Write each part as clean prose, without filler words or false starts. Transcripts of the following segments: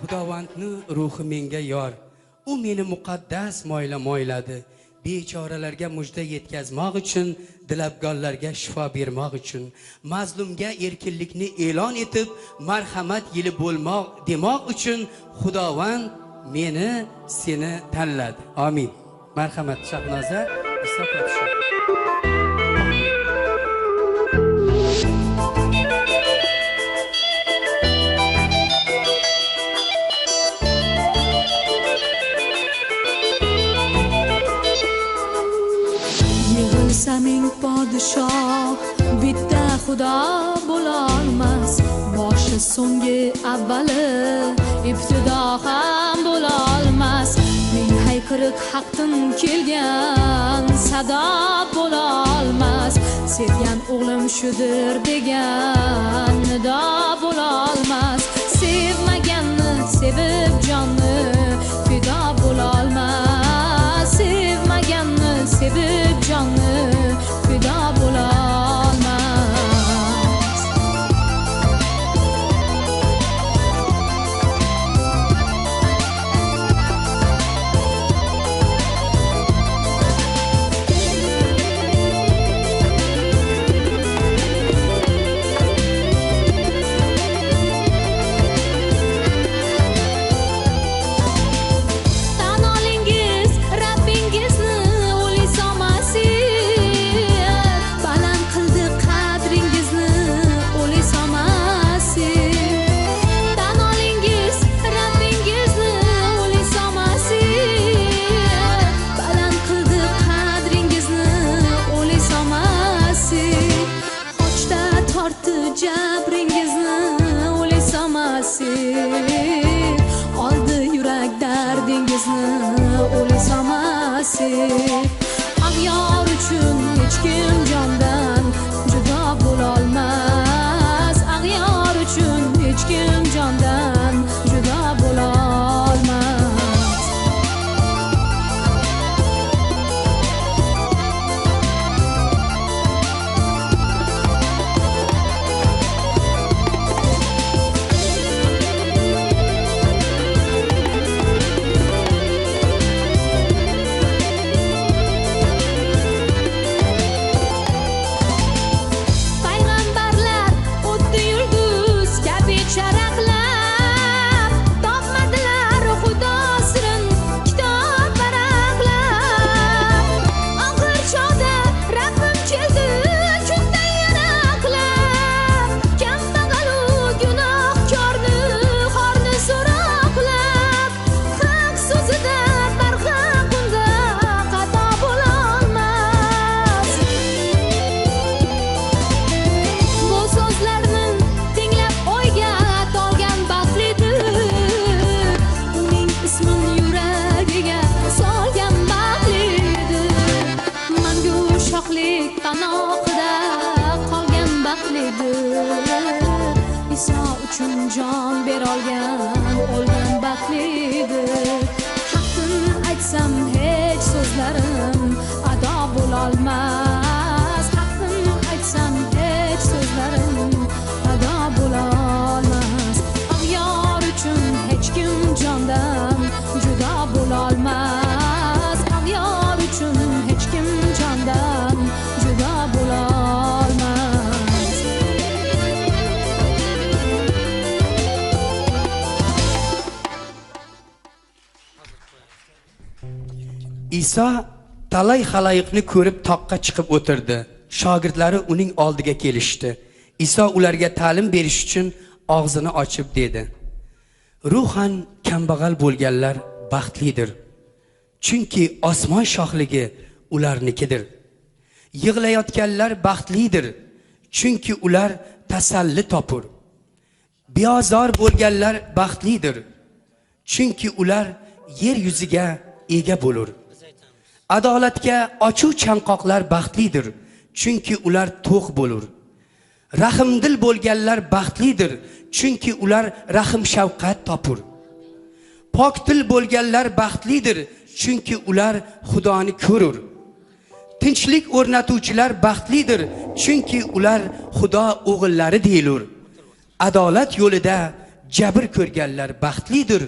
Xudovandni ruhi menga yor. U meni muqaddas moyladi. Bechoralarga mujda yetkazmoq uchun, dilabgorlarga shifo bermoq uchun, mazlumga erkinlikni e'lon etib, marhamat yili bo'lmoq demoq uchun Xudovand meni seni tanladi. Amin. Marhamat Shahnoza Iso podsho. Saming podshoh bitta xudo bo'lolmas, boshi so'ngi avvali ibtido ham bo'lolmas. Ming hayqiriq haqdan kelgan sado bo'lolmas, sevgan o'g'lim shudir degan nido bo'lolmas. Sevmaganni sevib jonni fido bo'lolmas, sevmaganni sevib jonni fido bo'lolmas. Tan olingiz Rabbingizni oldi yurak dardingizni o'lisamasi. Ag'yor uchun hech kim jondan judo bo'lolmas, ag'yor uchun hech kim jondan judo bo'lolmas. Iso uchun jon berolgan o'lgan baxtlidir. Haqni aytsam hech so'zlarim ado bo'lolmas, haqni aytsam hech so'zlarim ado bo'lolmas. Ag'yor uchun hech kim jondan judo bo'lolmas, ag'yor uchun hech kim jondan judo bo'lolmas. Iso talay xaloyiqni ko'rib toqqa chiqib o'tirdi. Shogirdlari uning oldiga kelishdi. Iso ularga ta'lim berish uchun og'zini ochib dedi: Ruhan kambag'al bo'lganlar baxtlidir, chunki osmon shohligi ularnikidir. Yig'layotganlar baxtlidir, chunki ular tasalli topur. Beozor bo'lganlar baxtlidir, chunki ular yer yuziga ega bo'lur. Adolatga ochuv chanqoqlar baxtlidir, chunki ular to'q bo'lur. Rahmdil bo'lganlar baxtlidir, chunki ular rahm shafqat topur. Pokdil bo'lganlar baxtlidir, chunki ular Xudoni ko'rur. Tinchlik o'rnatuvchilar baxtlidir, chunki ular Xudo o'g'illari deyilur. Adolat yo'lida jabr ko'rganlar baxtlidir,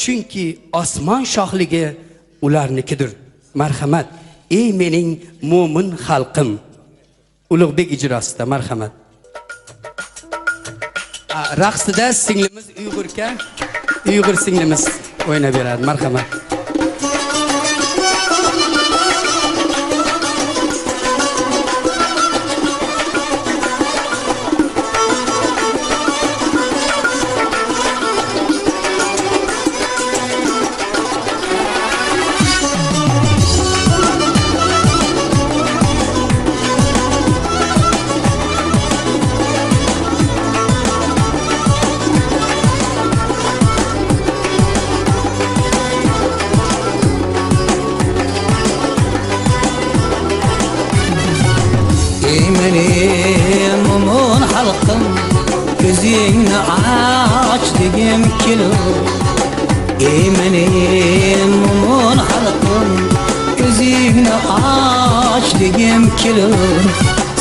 chunki osmon shohligi ularnikidir. Marhamat, ey mening mo'min xalqim. Ulug'bek ijrosida marhamat. Raqsida singlimiz Uyg'ur singlimiz o'ynab beradi. Marhamat. Benim mumun halkım, gözünü aç degim kelur. Ey benim mumun halkım, gözünü aç degim kelur.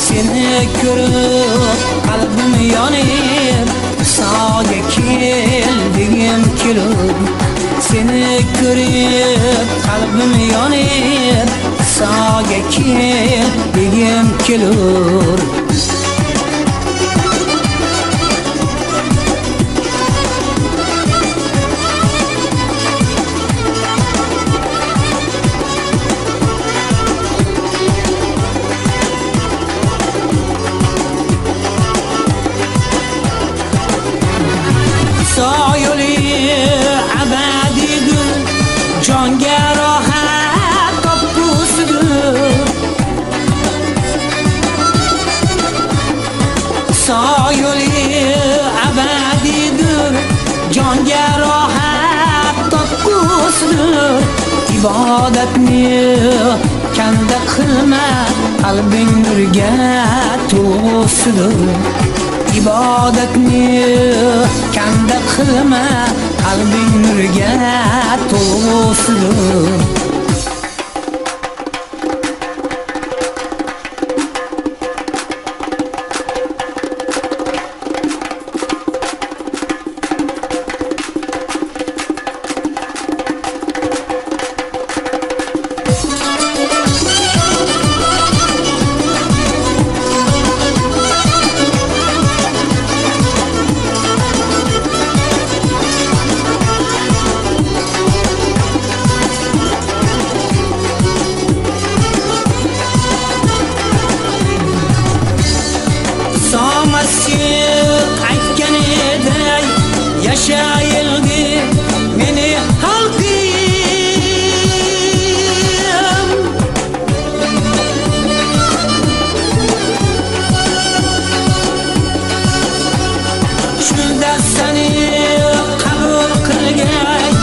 Seni görüp kalbim yanır, sağa kel degim kelur. Seni görüp kalbim yanır, sağa kel degim kelur. Sağ yolu abadidir, jonga rohat topqusidir. Sağ yolu abadidir, jonga rohat topqusidir. İbadetni kanda qilma, qalbing nurga to'lg'usidir. İbadetni kanda qilma, qalbing nurga to'lg'usidir. Aytgan edi yashayildi meni xalqim. Shunda seni qabul qilgan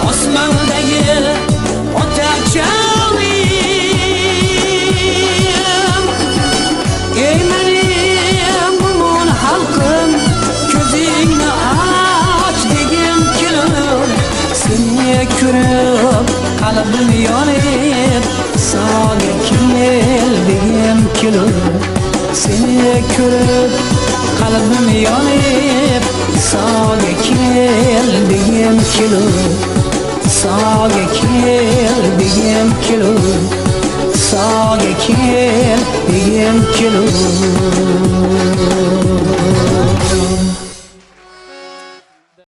osmondagi otajonim. Ey mening mumun halqim, ko'zingni och degim kelur. Seni ko'rib qalbim yonib, saga kel degim kelur. Seni ko'rib qalbim yonib, saga kel degim kelur. Saga kel degim kelur. Saga kel degim kelur.